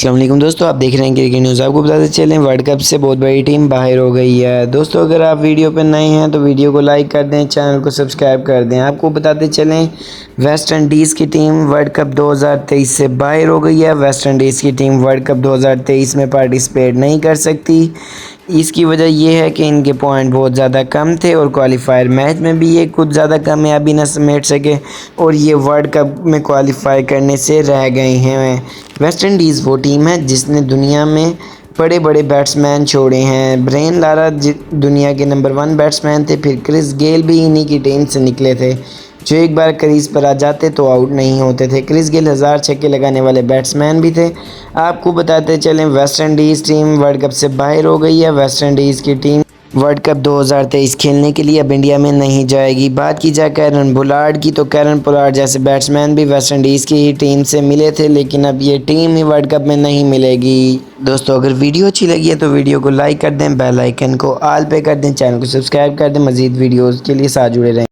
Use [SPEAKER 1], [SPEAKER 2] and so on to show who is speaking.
[SPEAKER 1] अस्सलाम वालेकुम दोस्तों, आप देख रहे हैं क्रिकेट न्यूज़। आपको बताते चलें वर्ल्ड कप से बहुत बड़ी टीम बाहर हो गई है। दोस्तों अगर आप वीडियो पर नए हैं तो वीडियो को लाइक कर दें, चैनल को सब्सक्राइब कर दें। आपको बताते चलें वेस्ट इंडीज़ की टीम वर्ल्ड कप 2023 से बाहर हो गई है। वेस्ट इंडीज़ की टीम वर्ल्ड कप 2023 में पार्टिसिपेट नहीं कर सकती। इसकी वजह यह है कि इनके पॉइंट बहुत ज़्यादा कम थे और क्वालिफायर मैच में भी ये कुछ ज़्यादा कामयाबी न समेट सके और ये वर्ल्ड कप में क्वालिफाई करने से रह गए हैं। वेस्ट इंडीज़ वो टीम है जिसने दुनिया में बड़े बड़े बैट्समैन छोड़े हैं। ब्रेन लारा दुनिया के नंबर 1 बैट्समैन थे, फिर क्रिस गेल भी इन्हीं की टीम से निकले थे जो एक बार क्रीज पर आ जाते तो आउट नहीं होते थे। क्रिस गेल 1000 छक्के लगाने वाले बैट्समैन भी थे। आपको बताते चलें West Indies team world cup से बाहर हो गई है। वेस्ट इंडीज़ की टीम वर्ल्ड कप 2023 खेलने के लिए अब इंडिया में नहीं जाएगी। बात की जाए कैरन पोलार्ड की तो कैरन पोलार्ड जैसे बैट्समैन भी वेस्ट इंडीज़ की ही टीम से मिले थे, लेकिन अब ये टीम ही वर्ल्ड कप में नहीं मिलेगी। दोस्तों अगर वीडियो अच्छी लगी है तो वीडियो को लाइक कर दें, बेल आइकन को ऑल पे कर दें, चैनल को सब्सक्राइब कर दें। मज़ीद वीडियोज़ के लिए साथ जुड़े रहें।